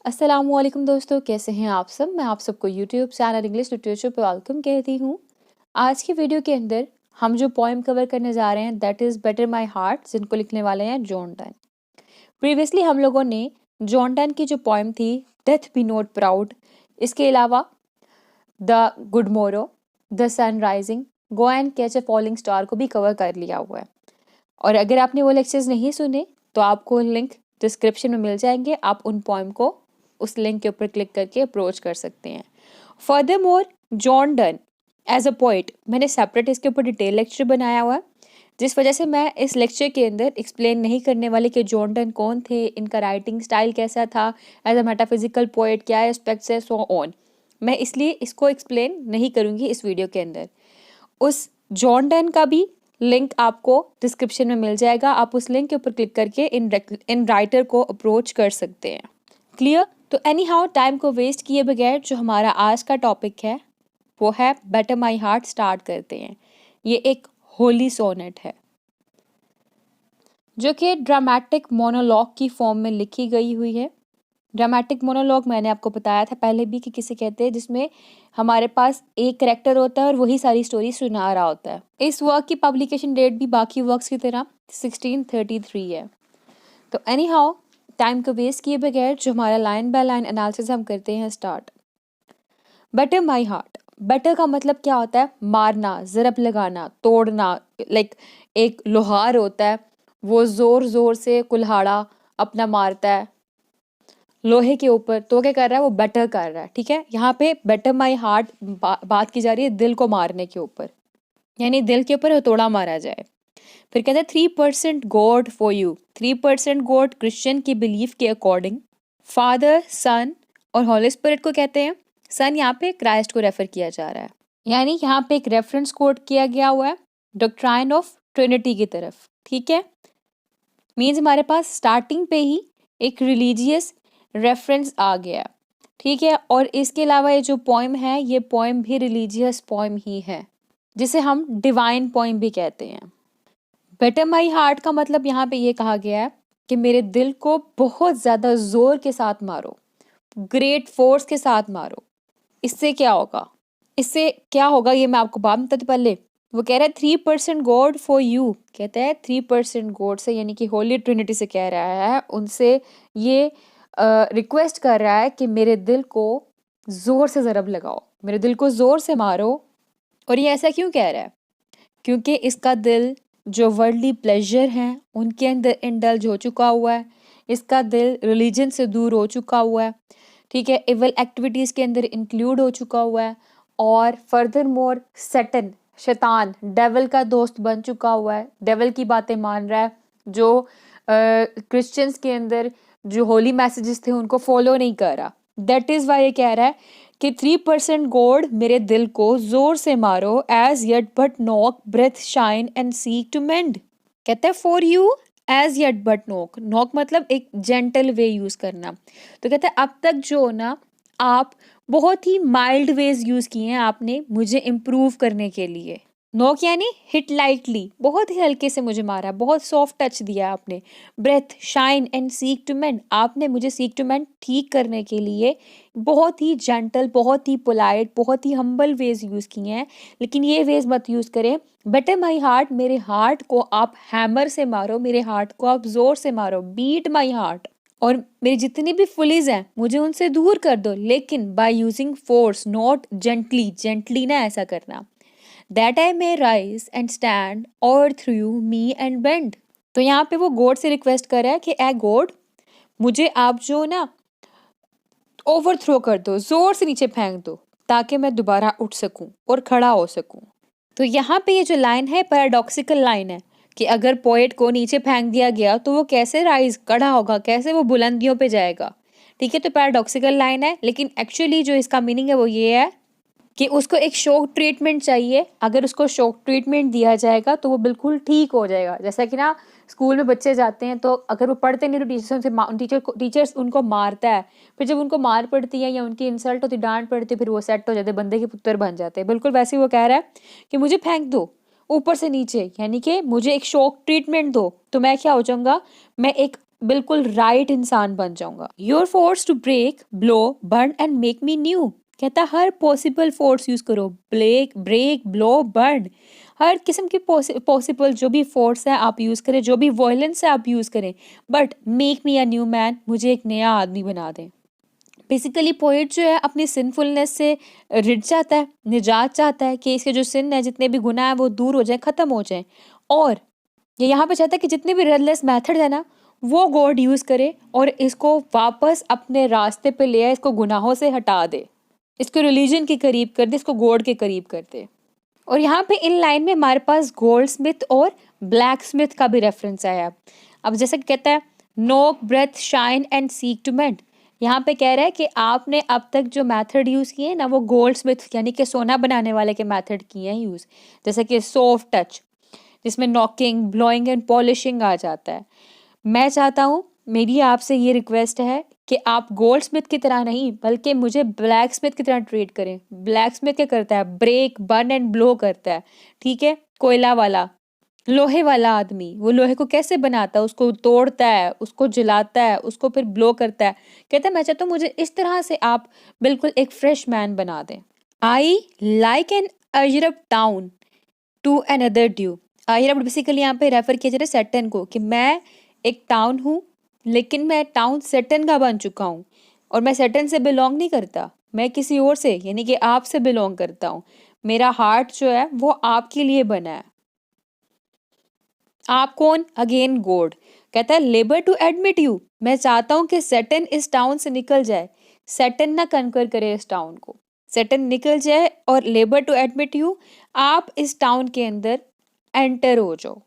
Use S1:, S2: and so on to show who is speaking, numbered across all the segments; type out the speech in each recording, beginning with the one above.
S1: अस्सलामुअलैकुम दोस्तों, कैसे हैं आप सब। मैं आप सबको यूट्यूब चैनल इंग्लिश लिटरेचर पे वेलकम कहती हूँ। आज की वीडियो के अंदर हम जो पोएम कवर करने जा रहे हैं that is better my heart, जिनको लिखने वाले हैं जॉन डन। प्रीवियसली हम लोगों ने जॉन डन की जो पोएम थी डेथ बी नॉट प्राउड, इसके अलावा the good morrow, the sun rising, go and catch a falling star को भी कवर कर लिया हुआ है। और अगर आपने वो लेक्चर्स नहीं सुने तो आपको लिंक डिस्क्रिप्शन में मिल जाएंगे, आप उन पोएम को उस लिंक के ऊपर क्लिक करके अप्रोच कर सकते हैं। Further more John Donne as a poet मैंने सेपरेट इसके ऊपर डिटेल लेक्चर बनाया हुआ है, जिस वजह से मैं इस लेक्चर के अंदर एक्सप्लेन नहीं करने वाली कि जॉन डन कौन थे, इनका राइटिंग स्टाइल कैसा था, एज अ मेटाफिजिकल पोइट क्या एस्पेक्ट्स है, सो ऑन। मैं इसलिए इसको एक्सप्लेन नहीं करूँगी इस वीडियो के अंदर। उस जॉन डन का भी लिंक आपको डिस्क्रिप्शन में मिल जाएगा, आप उस लिंक के ऊपर क्लिक करके इन राइटर को अप्रोच कर सकते हैं। क्लियर? तो एनी हाउ टाइम को वेस्ट किए बगैर जो हमारा आज का टॉपिक है वो है बेटर माई हार्ट। स्टार्ट करते हैं। ये एक होली सोनेट है जो कि ड्रामेटिक मोनोलॉग की फॉर्म में लिखी गई हुई है। ड्रामेटिक मोनोलॉग मैंने आपको बताया था पहले भी कि किसे कहते हैं, जिसमें हमारे पास एक करेक्टर होता है और वही सारी स्टोरी सुना रहा होता है। इस वर्क की पब्लिकेशन डेट भी बाकी वर्क्स की तरह 1633 है। तो एनी हाउ टाइम को वेस्ट किए बगैर जो हमारा लाइन बाय लाइन एनालिसिस हम करते हैं start. Better my heart. Better का मतलब क्या होता है? मारना, ज़रब लगाना, तोड़ना। लाइक एक लोहार होता है, वो जोर जोर से कुल्हाड़ा अपना मारता है लोहे के ऊपर, तो क्या कर रहा है? वो बेटर कर रहा है। ठीक है, यहाँ पे बेटर माई हार्ट बात की जा रही है दिल को मारने के ऊपर, यानी दिल के ऊपर हथौड़ा मारा जाए। फिर कहता है 3% God for you. 3% God Christian की बिलीफ के अकॉर्डिंग फादर, सन और होली स्पिरिट को कहते हैं। सन यहाँ पे क्राइस्ट को रेफर किया जा रहा है, यानी यहाँ पे एक रेफरेंस कोट किया गया हुआ है डॉक्ट्राइन ऑफ ट्रिनिटी की तरफ। ठीक है, मीन्स हमारे पास स्टार्टिंग पे ही एक रिलीजियस रेफरेंस आ गया। ठीक है, और इसके अलावा ये जो पोएम है ये पोएम भी रिलीजियस पोएम ही है, जिसे हम डिवाइन पोएम भी कहते हैं। बेटर माई हार्ट का मतलब यहाँ पे ये कहा गया है कि मेरे दिल को बहुत ज़्यादा जोर के साथ मारो, ग्रेट फोर्स के साथ मारो। इससे क्या होगा? इससे क्या होगा ये मैं आपको बाद में बताती। पहले वो कह रहा है 3% गॉड फॉर यू। कहता है 3% गॉड से, यानी कि होली ट्रिनिटी से कह रहा है, उनसे ये रिक्वेस्ट कर रहा है कि मेरे दिल को जोर से ज़रब लगाओ, मेरे दिल को जोर से मारो। और ये ऐसा क्यों कह रहा है? क्योंकि इसका दिल जो वर्ल्डली प्लेजर हैं उनके अंदर इंडल्ज हो चुका हुआ है, इसका दिल रिलीजन से दूर हो चुका हुआ है। ठीक है, इवल एक्टिविटीज़ के अंदर इंक्लूड हो चुका हुआ है, और फर्दर मोर सैटन, शैतान, डेवल का दोस्त बन चुका हुआ है, डेवल की बातें मान रहा है, जो क्रिश्चियंस के अंदर जो होली मैसेजेस थे उनको फॉलो नहीं कर रहा। दैट इज़ वाई ये कह रहा है कि 3% गॉड मेरे दिल को जोर से मारो, as yet but knock breathe shine and seek to mend. कहता है for you as yet but knock. Knock मतलब एक जेंटल वे यूज करना। तो कहता है अब तक जो ना आप बहुत ही माइल्ड वेज यूज किए हैं आपने मुझे इम्प्रूव करने के लिए। नॉक यानी हिट लाइटली, बहुत ही हल्के से मुझे मारा, बहुत सॉफ्ट टच दिया आपने। Breathe shine and seek to mend, आपने मुझे सीक टू मेंड ठीक करने के लिए बहुत ही जेंटल, बहुत ही पोलाइट, बहुत ही हम्बल वेज यूज़ किए हैं, लेकिन ये वेज मत यूज़ करें। बेटर माई हार्ट, मेरे हार्ट को आप हैमर से मारो, मेरे हार्ट को आप जोर से मारो, बीट माई हार्ट। और मेरी जितनी भी फुलीज हैं मुझे उनसे दूर कर दो, लेकिन by using force, not gently. Gently ना ऐसा करना। That I may rise and stand और थ्रू मी एंड बेंड। तो यहाँ पे वो गॉड से रिक्वेस्ट कर रहा है कि ए गॉड, मुझे आप जो ना ओवर थ्रो कर दो, जोर से नीचे फेंक दो, ताकि मैं दोबारा उठ सकूं और खड़ा हो सकूं। तो यहाँ पे ये जो लाइन है पैराडॉक्सिकल लाइन है कि अगर पोएट को नीचे फेंक दिया गया तो वो कैसे राइज, खड़ा होगा, कैसे वो बुलंदियों पे जाएगा। ठीक है, तो पैराडॉक्सिकल लाइन है, लेकिन एक्चुअली जो इसका मीनिंग है वो ये है कि उसको एक शॉक ट्रीटमेंट चाहिए। अगर उसको शॉक ट्रीटमेंट दिया जाएगा तो वो बिल्कुल ठीक हो जाएगा। जैसा कि ना स्कूल में बच्चे जाते हैं तो अगर वो पढ़ते नहीं तो टीचर्स उनको मारता है, फिर जब उनको मार पड़ती है या उनकी इंसल्ट होती, डांट पड़ती है, फिर वो सेट हो जाते हैं, बंदे के पुत्र बन जाते हैं। बिल्कुल वैसे ही वो कह रहा है कि मुझे फेंक दो ऊपर से नीचे, यानी कि मुझे एक शॉक ट्रीटमेंट दो, तो मैं क्या हो जाऊंगा, मैं एक बिल्कुल राइट इंसान बन जाऊंगा। Your force to break, blow, burn and make me new. कहता हर पॉसिबल फोर्स यूज करो, ब्रेक, ब्लो, बर्न, हर किस्म की पॉसिबल जो भी फोर्स है आप यूज करें, जो भी वॉयलेंस है आप यूज करें, but make me a new man, मुझे एक नया आदमी बना दें। बेसिकली पोइट जो है अपनी सिनफुलनेस से रिट जाता है, निजात चाहता है कि इसके जो सिन है, जितने भी गुनाह है वो दूर हो जाए, खत्म हो जाए। और ये यहाँ पे चाहता है कि जितने भी रेडलेस मेथड है ना, वो गॉड यूज करे और इसको वापस अपने रास्ते पे ले आए, इसको गुनाहों से हटा दे, इसको रिलीजन के करीब कर दे, इसको गॉड के करीब कर दे। और यहाँ पे इन लाइन में हमारे पास गोल्ड स्मिथ और ब्लैक स्मिथ का भी रेफरेंस आया। अब जैसे कि कहता है knock, breathe, shine and seek to mend. यहाँ पे कह रहा है कि आपने अब तक जो मेथड यूज किए हैं ना, वो गोल्ड स्मिथ यानी कि सोना बनाने वाले के मेथड किए हैं यूज, जैसे कि सॉफ्ट टच, जिसमें नॉकिंग, ब्लोइंग एंड पॉलिशिंग आ जाता है। मैं चाहता हूँ, मेरी आपसे ये रिक्वेस्ट है कि आप गोल्ड स्मिथ की तरह नहीं बल्कि मुझे ब्लैक स्मिथ की तरह ट्रीट करें। ब्लैक स्मिथ क्या करता है? ब्रेक, बर्न एंड ब्लो करता है, ठीक है। कोयला वाला, लोहे वाला आदमी, वो लोहे को कैसे बनाता है? उसको तोड़ता है, उसको जलाता है, उसको फिर ब्लो करता है। कहता है मैं चाहता हूँ मुझे इस तरह से आप बिल्कुल एक फ्रेश मैन बना दें। I like an usurped town to another due. Usurped basically यहाँ पे रेफर किया जा रहा है सैटर्न को, कि मैं एक टाउन हूँ लेकिन मैं टाउन सैटर्न का बन चुका हूँ, और मैं सैटर्न से बिलोंग नहीं करता, मैं किसी और से यानी कि आप से बिलोंग करता हूँ। मेरा हार्ट जो है वो आपके लिए बना है। आप कौन? Again God. कहता है लेबर टू एडमिट यू। मैं चाहता हूं कि सैटर्न इस टाउन से निकल जाए, सैटर्न ना कनकर करे इस टाउन को, सैटर्न निकल जाए, और लेबर टू एडमिट यू, आप इस टाउन के अंदर एंटर हो जाओ।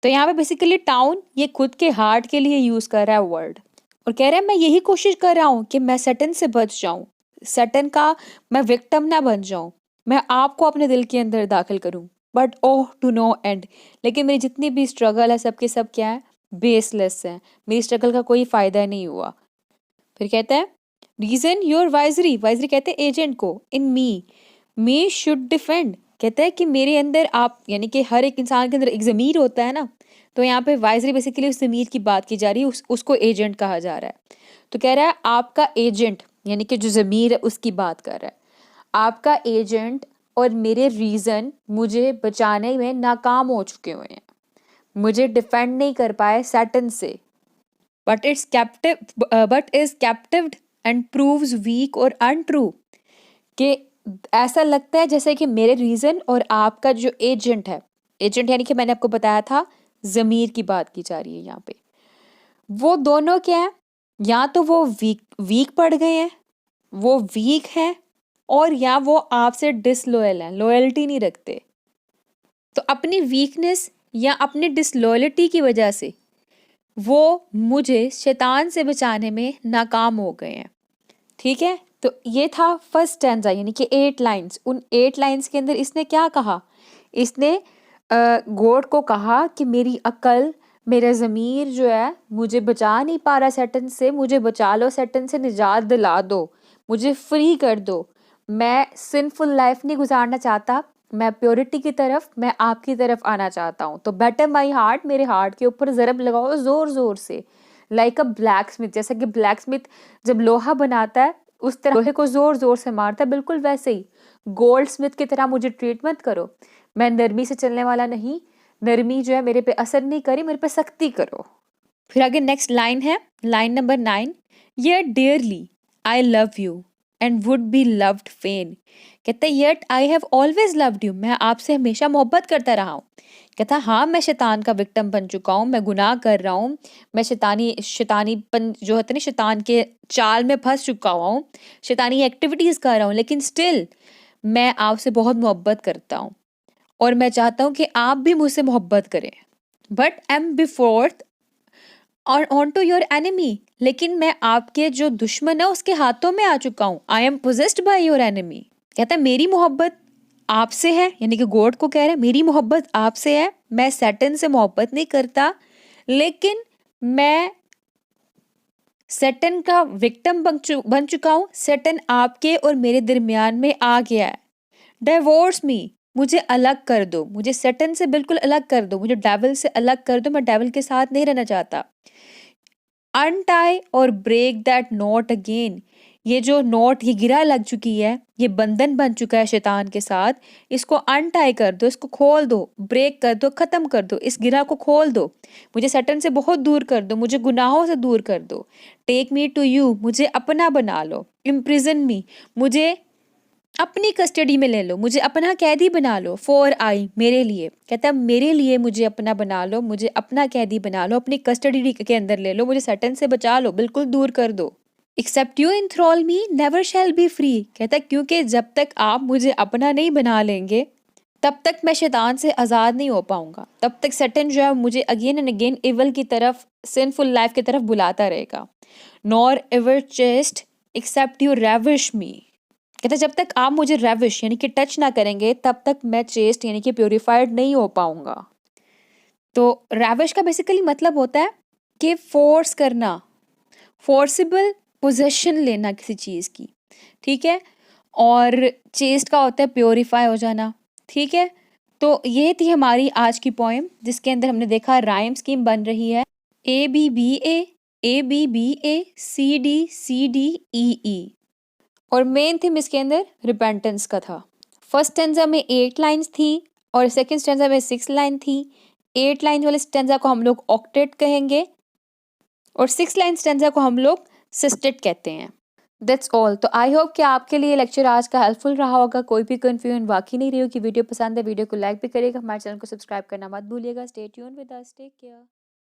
S1: तो यहाँ पे बेसिकली टाउन ये खुद के हार्ट के लिए यूज कर रहा है वर्ड, और कह रहा है मैं यही कोशिश कर रहा हूँ कि मैं सैटर्न से बच जाऊं, सैटर्न का मैं विक्टिम ना बन जाऊं, मैं आपको अपने दिल के अंदर दाखिल करूं, but oh to no end. लेकिन मेरी जितनी भी स्ट्रगल है सबके सब क्या है? बेसलेस है, मेरी स्ट्रगल का कोई फायदा नहीं हुआ। फिर कहता है रीजन योर वाइजरी, वाइजरी कहते हैं एजेंट को, इन मी शुड डिफेंड। कहता है कि मेरे अंदर आप यानी कि हर एक इंसान के अंदर एक ज़मीर होता है ना, तो यहाँ पे वाइजरी बेसिकली उस ज़मीर की बात की जा रही है, उसको एजेंट कहा जा रहा है। तो कह रहा है आपका एजेंट यानी कि जो ज़मीर है उसकी बात कर रहा है, आपका एजेंट और मेरे रीज़न मुझे बचाने में नाकाम हो चुके हुए हैं, मुझे डिफेंड नहीं कर पाए सैटर्न से, but is captived and proves weak और अनट्रू। कि ऐसा लगता है जैसे कि मेरे रीजन और आपका जो एजेंट है, एजेंट यानी कि मैंने आपको बताया था जमीर की बात की जा रही है यहाँ पे, वो दोनों क्या है? या तो वो वीक पड़ गए हैं, वो वीक है, और या वो आपसे डिसलॉयल है, लॉयल्टी नहीं रखते। तो अपनी वीकनेस या अपनी डिसलॉयल्टी की वजह से वो मुझे शैतान से बचाने में नाकाम हो गए हैं, ठीक है। तो ये था फर्स्ट स्टैंजा यानी कि 8 लाइंस। उन 8 लाइंस के अंदर इसने क्या कहा? इसने गॉड को कहा कि मेरी अकल, मेरा ज़मीर जो है मुझे बचा नहीं पा रहा सैटन से, मुझे बचा लो, सैटन से निजात दिला दो, मुझे फ्री कर दो, मैं सिंफुल लाइफ नहीं गुजारना चाहता, मैं प्योरिटी की तरफ, मैं आपकी तरफ आना चाहता हूँ। तो बेटर माई हार्ट, मेरे हार्ट के ऊपर ज़रब लगाओ ज़ोर ज़ोर से, लाइक अ ब्लैक स्मिथ। जैसा कि ब्लैक स्मिथ जब लोहा बनाता है उस तरह लोहे को जोर जोर से मारता है, बिल्कुल वैसे ही गोल्ड स्मिथ की तरह मुझे ट्रीट मत करो। मैं नरमी से चलने वाला नहीं, नरमी जो है मेरे पे असर नहीं करी, मेरे पे सख्ती करो। फिर आगे नेक्स्ट लाइन है, लाइन नंबर 9, ये dearly I love you and would be loved fain. कहता है yet I have always loved you, मैं आपसे हमेशा मोहब्बत करता रहा हूँ। कहता हाँ मैं शैतान का विक्टिम बन चुका हूँ, मैं गुनाह कर रहा हूँ, मैं शैतानीपन जो होता है ना, शैतान के चाल में फंस चुका हुआ हूँ, शैतानी एक्टिविटीज़ कर रहा हूँ, लेकिन स्टिल मैं आपसे बहुत मोहब्बत करता हूँ और मैं चाहता हूँ कि आप भी मुझसे मोहब्बत करें। बट एम बिफोर और ऑन टू योर एनिमी, लेकिन मैं आपके जो दुश्मन है उसके हाथों में आ चुका हूँ। I am possessed by your enemy. कहता है मेरी मोहब्बत आपसे है, यानी कि गॉड को कह रहा है मेरी मोहब्बत आपसे है, मैं सैटर्न से मोहब्बत नहीं करता, लेकिन मैं सैटर्न का विक्टिम बन चुका हूँ, सैटर्न आपके और मेरे दरमियान में आ गया है। डिवोर्स मी, मुझे अलग कर दो, मुझे सैटर्न से बिल्कुल अलग कर दो, मुझे डेविल से अलग कर दो, मैं डेविल के साथ नहीं रहना चाहता। अनटाई और ब्रेक दैट नॉट अगेन। ये जो नॉट, ये गिरा लग चुकी है, ये बंधन बन चुका है शैतान के साथ, इसको अनटाई कर दो, इसको खोल दो, ब्रेक कर दो, ख़त्म कर दो, इस गिरा को खोल दो। मुझे सैटन से बहुत दूर कर दो, मुझे गुनाहों से दूर कर दो। टेक मी टू यू, मुझे अपना बना लो। इम्प्रिजन मी, मुझे अपनी कस्टडी में ले लो, मुझे अपना कैदी बना लो। फॉर आई, मेरे लिए, कहता है मेरे लिए मुझे अपना बना लो, मुझे अपना कैदी बना लो, अपनी कस्टडी के अंदर ले लो, मुझे सैटन से बचा लो, बिल्कुल दूर कर दो। Except you enthrall me never shall be free, कहता है क्योंकि जब तक आप मुझे अपना नहीं बना लेंगे तब तक मैं शैतान से आज़ाद नहीं हो पाऊंगा, तब तक सैटन जो है मुझे अगेन एंड अगेन इवल की तरफ, सिंफुल लाइफ की तरफ बुलाता रहेगा। Nor ever chaste except you ravish me, कहते जब तक आप मुझे रेविश यानी कि टच ना करेंगे तब तक मैं चेस्ट यानी कि प्योरीफाइड नहीं हो पाऊंगा। तो रेविश का बेसिकली मतलब होता है कि फोर्स करना, फोर्सिबल पोजेशन लेना किसी चीज़ की, ठीक है। और चेस्ट का होता है प्योरीफाई हो जाना, ठीक है। तो ये थी हमारी आज की पोएम, जिसके अंदर हमने देखा राइम स्कीम बन रही है ABBA ABBA CDCDEE, और मेन थीम इसके अंदर रिपेंटेंस का था। फर्स्ट स्टेंजा में 8 लाइन्स थी और सेकंड स्टेंजा में 6 लाइन थी। 8 लाइन वाले स्टेंजा को हम लोग ऑक्टेट कहेंगे और 6 लाइन स्टेंजा को हम लोग सिस्टेट कहते हैं। That's all. तो आई होप कि आपके लिए लेक्चर आज का हेल्पफुल रहा होगा। कोई भी कन्फ्यूजन बाकी नहीं रही हो कि वीडियो पसंद है, वीडियो को लाइक भी करिएगा, हमारे चैनल को सब्सक्राइब करना मत भूलिएगा। Stay tuned with us, take care.